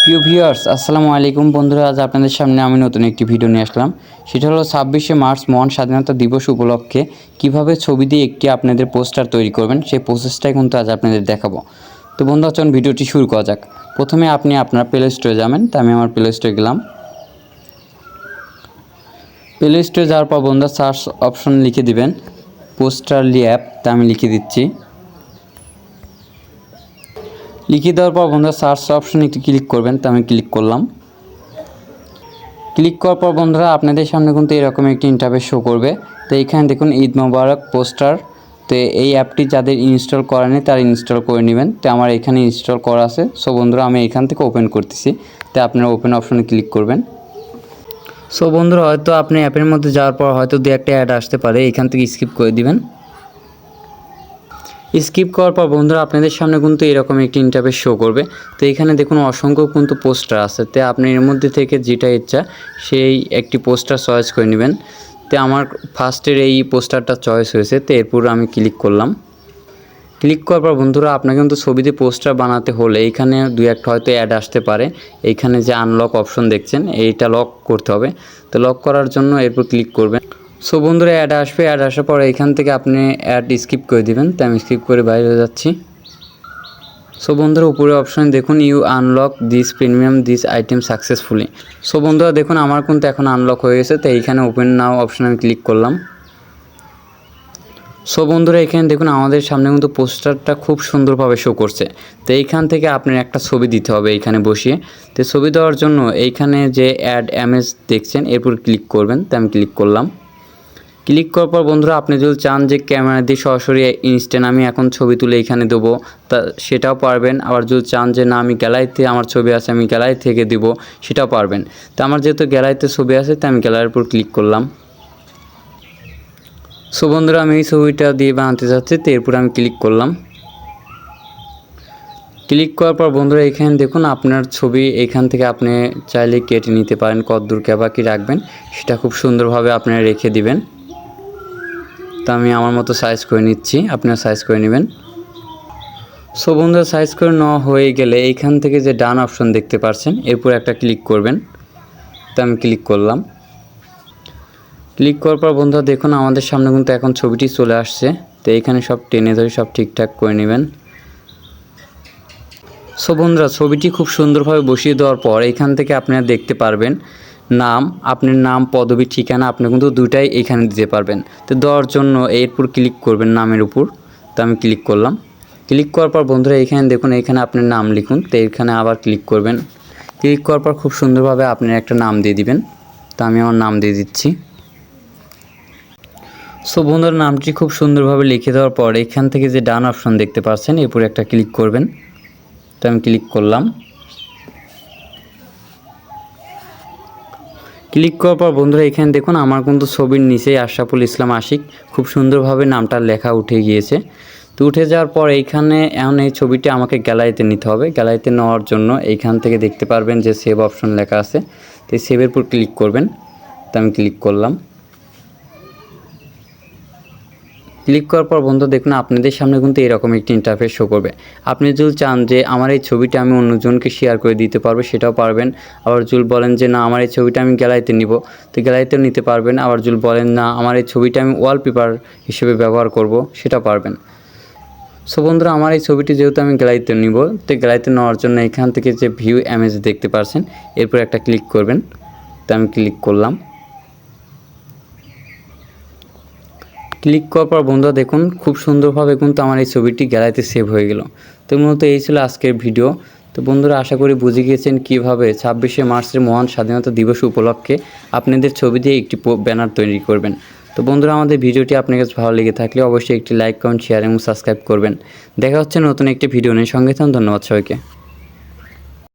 প্রিয় ভিউয়ার্স আসসালামু আলাইকুম বন্ধুরা, আজ আপনাদের সামনে আমি নতুন একটি ভিডিও নিয়ে আসলাম। সেটা হলো 26শে মার্চ মহান স্বাধীনতা দিবস উপলক্ষে কিভাবে ছবি দিয়ে একটি আপনাদের পোস্টার তৈরি করবেন সেই প্রসেসটাই কিন্তু আজ আপনাদের দেখাবো। তো বন্ধুরা চলুন ভিডিওটি শুরু করা যাক। প্রথমে আপনি আপনার প্লে স্টোরে যাবেন। তা আমি আমার প্লে স্টোরে গেলাম। প্লে স্টোরে যাওয়ার পর বন্ধুরা সার্চ অপশন লিখে দিবেন পোস্টারলি অ্যাপ। তা আমি লিখে দিচ্ছি। লিখে দেওয়ার পর বন্ধুরা সার্চ অপশনে একটু ক্লিক করবেন। তা আমি ক্লিক করলাম। ক্লিক করার পর বন্ধুরা আপনাদের সামনে কিন্তু এরকম একটি ইন্টারফেস শো করবে। তো এইখানে দেখুন ঈদ মোবারক পোস্টার। তো এই অ্যাপটি যাদের ইনস্টল করা নেই তারা ইনস্টল করে নেবেন। তো আমার এখানে ইনস্টল করা আছে। সো বন্ধুরা আমি এখান থেকে ওপেন করতেছি। তো আপনারা ওপেন অপশনে ক্লিক করবেন। সো বন্ধুরা হয়তো আপনি অ্যাপের মধ্যে যাওয়ার পর হয়তো দু একটা অ্যাড আসতে পারে, এখান থেকে স্কিপ করে দিবেন। স্কিপ করার পর বন্ধুরা আপনাদের সামনে কিন্তু এরকম একটি ইন্টারফেস শো করবে। তো এখানে দেখুন অসংখ্য কিন্তু পোস্টার আছে। তো আপনি এর মধ্যে থেকে যেটা ইচ্ছা সেই একটি পোস্টার চয়েস করে নেবেন। তো আমার ফার্স্টের এই পোস্টারটা চয়েস হয়েছে। তো এরপর আমি ক্লিক করলাম। ক্লিক করার পর বন্ধুরা আপনাকে কিন্তু ছবিতে পোস্টার বানাতে হলে এইখানে দু একটা হয়তো অ্যাড আসতে পারে। এইখানে যে আনলক অপশন দেখছেন এইটা লক করতে হবে। তো লক করার জন্য এরপর ক্লিক করবেন। সো বন্ধুরা অ্যাড আসবে। অ্যাড আসার পর এখান থেকে আপনি অ্যাড স্কিপ করে দিবেন। তো আমি স্কিপ করে বাইরে হয়ে যাচ্ছি। সো বন্ধুরা উপরে অপশন দেখুন you unlock this premium this item successfully. So বন্ধুরা দেখুন আমার কিন্তু এখন আনলক হয়ে গেছে। তো এইখানে ওপেন নাও অপশানে আমি ক্লিক করলাম। সো বন্ধুরা এখানে দেখুন আমাদের সামনে কিন্তু পোস্টারটা খুব সুন্দরভাবে শো করছে। তো এইখান থেকে আপনার একটা ছবি দিতে হবে এইখানে বসিয়ে। তো ছবি দেওয়ার জন্য এইখানে যে অ্যাড ইমেজ দেখছেন এরপর ক্লিক করবেন। তো আমি ক্লিক করলাম। ক্লিক করার পর বন্ধুরা আপনি যদি চান যে ক্যামেরা দিয়ে সরাসরি ইনস্ট্যান্ট আমি এখন ছবি তুলে এখানে দেবো তা সেটাও পারবেন। আবার যদি চান যে না আমি গ্যালারিতে আমার ছবি আছে আমি গ্যালারি থেকে দেবো সেটাও পারবেন। তো আমার যেহেতু গ্যালারিতে ছবি আছে তো আমি গ্যালারির উপর ক্লিক করলাম। সো বন্ধুরা আমি এই ছবিটা দিয়ে বানাতে চাচ্ছি। তো এরপর আমি ক্লিক করলাম। ক্লিক করার পর বন্ধুরা এখানে দেখুন আপনার ছবি এখান থেকে আপনি চাইলে কেটে নিতে পারেন, কতদূর কি রাখবেন সেটা খুব সুন্দরভাবে আপনারা রেখে দিবেন। তো আমি আমার মতো সাইজ করে নিচ্ছি, আপনারা সাইজ করে নেবেন। সো বন্ধুরা সাইজ করে নেওয়া হয়ে গেলে এইখান থেকে যে ডান অপশন দেখতে পাচ্ছেন এরপর একটা ক্লিক করবেন। তো আমি ক্লিক করলাম। ক্লিক করার পর বন্ধুরা দেখুন আমাদের সামনে কিন্তু এখন ছবিটি চলে আসছে। তো এইখানে সব টেনে ধরে সব ঠিকঠাক করে নেবেন। সো বন্ধুরা ছবিটি খুব সুন্দরভাবে বসিয়ে দেওয়ার পর এখান থেকে আপনারা দেখতে পারবেন নাম, আপনার নাম, পদবি, ঠিকানা আপনি কিন্তু দুটাই এখানে দিতে পারবেন। তো দেওয়ার জন্য এরপর ক্লিক করবেন নামের উপর। তো আমি ক্লিক করলাম। ক্লিক করার পর বন্ধুরা এখানে দেখুন এখানে আপনার নাম লিখুন। তো এখানে আবার ক্লিক করবেন। ক্লিক করার পর খুব সুন্দরভাবে আপনার একটা নাম দিয়ে দিবেন। তো আমি আমার নাম দিয়ে দিচ্ছি। সো বন্ধুরা নামটি খুব সুন্দরভাবে লিখে দেওয়ার পর এখান থেকে যে ডান অপশন দেখতে পাচ্ছেন এরপর একটা ক্লিক করবেন। তো আমি ক্লিক করলাম। ক্লিক করার পর বন্ধুরা এখানে দেখুন আমার কিন্তু ছবির নিচেই আশরাফুল ইসলাম আশিক খুব সুন্দরভাবে নামটা লেখা উঠে গিয়েছে। তো উঠে যাওয়ার পর এইখানে এখন এই ছবিটি আমাকে গ্যালারিতে নিতে হবে। গ্যালারিতে নেওয়ার জন্য এইখান থেকে দেখতে পারবেন যে সেভ অপশন লেখা আছে। তো এই সেভের উপর ক্লিক করবেন। তো আমি ক্লিক করলাম। ক্লিক করার পর বন্ধু দেখুন আপনাদের সামনে কিন্তু এরকম একটি ইন্টারফেস শো করবে। আপনি যদি চান যে আমার এই ছবিটা আমি অন্যজনকে শেয়ার করে দিতে পারবো সেটাও পারবেন। আবার যদি বলেন যে না আমার এই ছবিটা আমি গ্যালারিতে নিব তো গ্যালারিতেও নিতে পারবেন। আবার যদি বলেন না আমার এই ছবিটা আমি ওয়ালপেপার হিসেবে ব্যবহার করব সেটা পারবেন। সো বন্ধুরা আমার এই ছবিটি যেহেতু আমি গ্যালারিতে নিব তো গ্যালারিতে নেওয়ার জন্য এখান থেকে যে ভিউ ইমেজ দেখতে পাচ্ছেন এরপর একটা ক্লিক করবেন। তো আমি ক্লিক করলাম। ক্লিক করার পর বন্ধুরা দেখুন খুব সুন্দরভাবে কিন্তু আমার এই ছবিটি গ্যালারিতে সেভ হয়ে গেল। তো মূলত এই ছিল আজকের ভিডিও। তো বন্ধুরা আশা করি বুঝে গিয়েছেন কীভাবে 26শে মার্চের মহান স্বাধীনতা দিবস উপলক্ষে আপনাদের ছবি দিয়ে একটি ব্যানার তৈরি করবেন। তো বন্ধুরা আমাদের ভিডিওটি আপনার কাছে ভালো লেগে থাকলে অবশ্যই একটি লাইক, কমেন্ট, শেয়ার এবং সাবস্ক্রাইব করবেন। দেখা হচ্ছে নতুন একটি ভিডিও নিয়ে। সঙ্গে থাকুন। ধন্যবাদ সবাইকে।